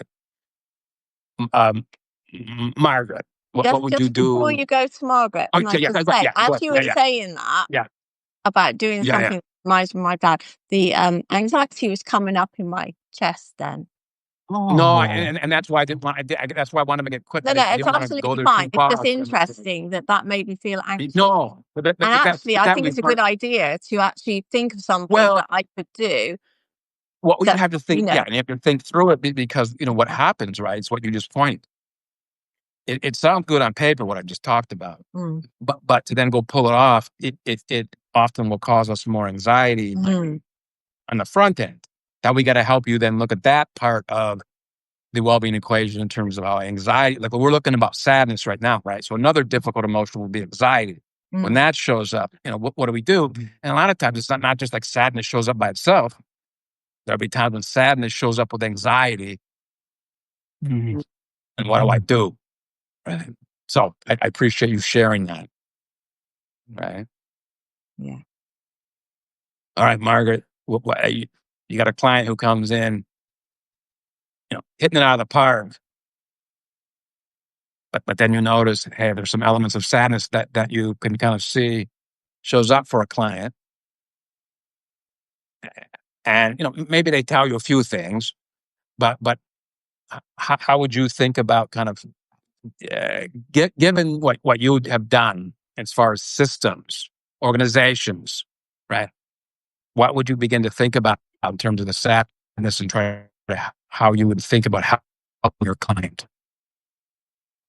Margaret, what would you Just do? before you go to Margaret, Oh, can I just say, as you were saying that Yeah. about doing Yeah, something that reminds me of my dad, the anxiety was coming up in my chest then. No, and that's why I didn't want. That's why I wanted to make it quick. No, I it's didn't want to go absolutely there fine. too far. It's just interesting that made me feel anxious. No, but And actually, I think it's a part. good idea to actually think of something Well, that I could do. Well, you that, have to think, and you have to think through it, because what happens, right? It's what you just pointed. It sounds good on paper, what I just talked about, but to then go pull it off, it often will cause us more anxiety on the front end. That we got to help you then look at that part of the well-being equation in terms of how anxiety, like we're looking about sadness right now, right? So another difficult emotion will be anxiety. When that shows up, what do we do? And a lot of times it's not just like sadness shows up by itself. There'll be times when sadness shows up with anxiety. And what do I do? Right. So I appreciate you sharing that. Right. Yeah. All right, Margaret, you got a client who comes in, hitting it out of the park. But then you notice, hey, there's some elements of sadness that you can kind of see shows up for a client. And, maybe they tell you a few things, but how would you think about kind of, given what you have done as far as systems, organizations, right? What would you begin to think about in terms of the sadness, and try how you would think about helping your client?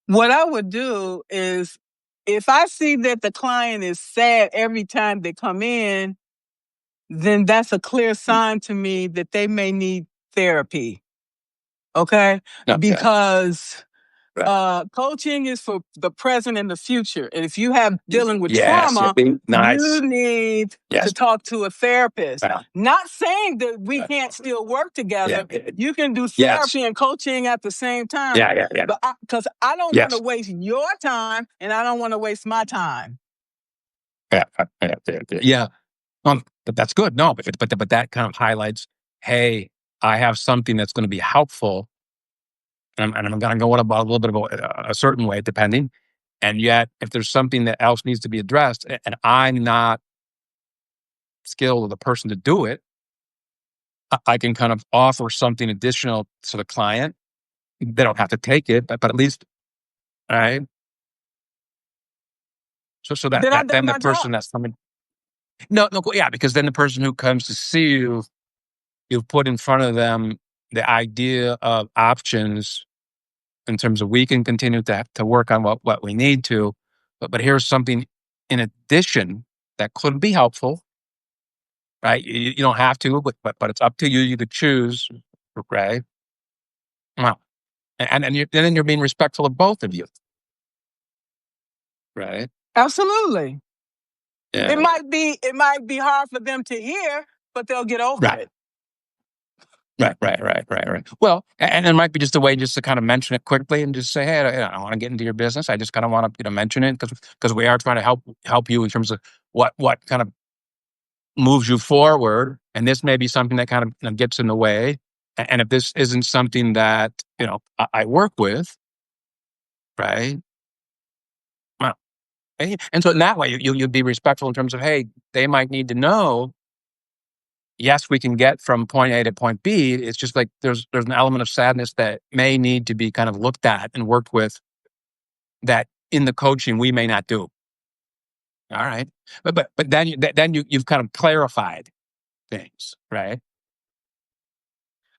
What I would do is, if I see that the client is sad every time they come in, then that's a clear sign to me that they may need therapy. Okay? Because coaching is for the present and the future. And if you have dealing with trauma, you need to talk to a therapist. Not saying that we can't still work together. You can do therapy and coaching at the same time. But because I don't want to waste your time, and I don't want to waste my time. Yeah. But that's good. No, but that kind of highlights, hey, I have something that's going to be helpful. And I'm going to go about a little bit about a certain way, depending. And yet, if there's something that else needs to be addressed, and I'm not skilled or the person to do it, I can kind of offer something additional to the client they don't have to take it, but at least, right? So that, Then I've then done the my person job. that's coming, no, yeah, because then the person who comes to see you, you've put in front of them the idea of options in terms of we can continue to work on what we need to, but here's something in addition that could be helpful, right? You don't have to, but it's up to you. You could choose, right? Well, and then you're being respectful of both of you, right? Absolutely. Yeah. It might be hard for them to hear, but they'll get over Right. it. Right. Well, and it might be just a way just to kind of mention it quickly and just say, hey, I don't want to get into your business. I just kind of want to mention it because we are trying to help you in terms of what kind of moves you forward, and this may be something that kind of gets in the way. And if this isn't something that I work with, right? Well, and so in that way, you'd be respectful in terms of, hey, they might need to know. Yes, we can get from point A to point B. It's just like there's an element of sadness that may need to be kind of looked at and worked with that in the coaching we may not do. All right, but then you've kind of clarified things, right?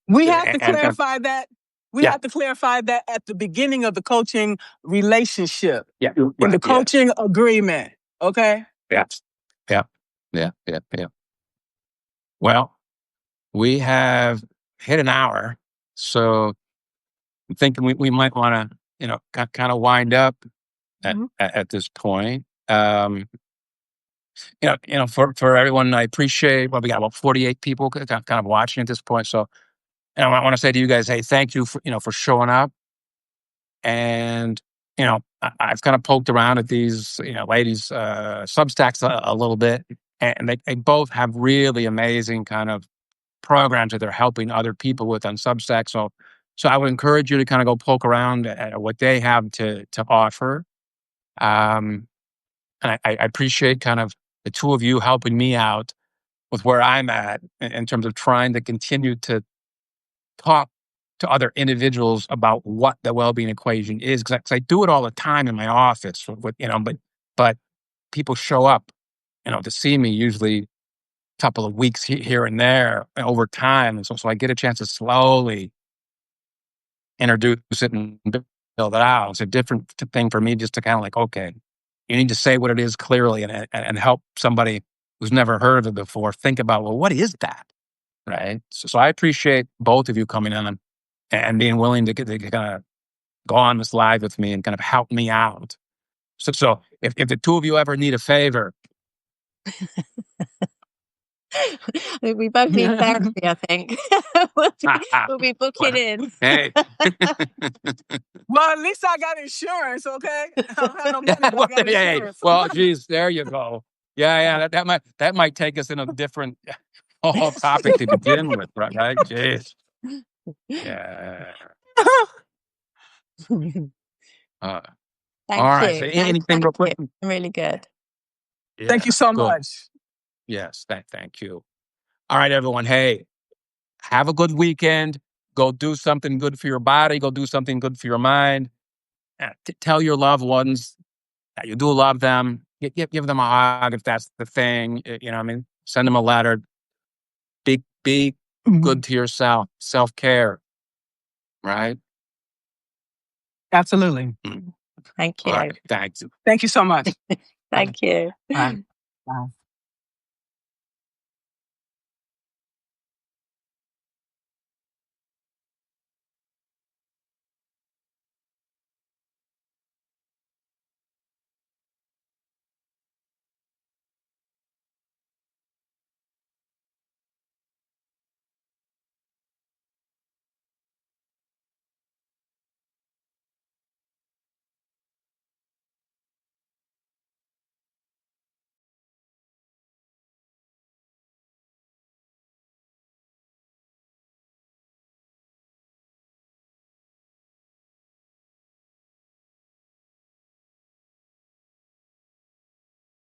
We have to And clarify that. We yeah, have to clarify that at the beginning of the coaching relationship, yeah, in the right, yes, coaching agreement. Okay. yes, yeah, yeah. Well, we have hit an hour, so I'm thinking we might want to kind of wind up Mhm. at this point. For everyone, I appreciate. Well, we got about 48 people kind of watching at this point. So, I want to say to you guys, hey, thank you for showing up. And I've kind of poked around at these ladies' Substacks a little bit, and they both have really amazing kind of programs that they're helping other people with on Substack. So I would encourage you to kind of go poke around at what they have to offer. Um, and I appreciate kind of the two of you helping me out with where I'm at in terms of trying to continue to talk to other individuals about what the well-being equation is. Because I do it all the time in my office, but people show up, to see me usually a couple of weeks here and there over time. And so I get a chance to slowly introduce it and build it out. It's a different thing for me just to kind of like, okay, you need to say what it is clearly and help somebody who's never heard of it before think about, well, what is that? Right. So I appreciate both of you coming in and being willing to kind of go on this live with me and kind of help me out. So if the two of you ever need a favor, We both need therapy, I think. We'll be booking well, in. hey, Well, at least I got insurance. Okay. I don't have no money, but I got hey, insurance. well, geez, there you go. Yeah, that might take us in a different whole topic to begin with, right? Jeez, yeah. Uh, all Thank right. So you. No, anything thank real you. quick? Really good. Thank Yeah, you so good. much. Yes, thank you. All right, everyone. Hey, have a good weekend. Go do something good for your body. Go do something good for your mind. Tell your loved ones that you do love them. Give them a hug if that's the thing. What I mean, send them a letter. Be good Mhm. to yourself. Self-care, right? Absolutely. Mm. Thank All you. right. Thanks. Thank you so much. Thank you. Bye. Bye.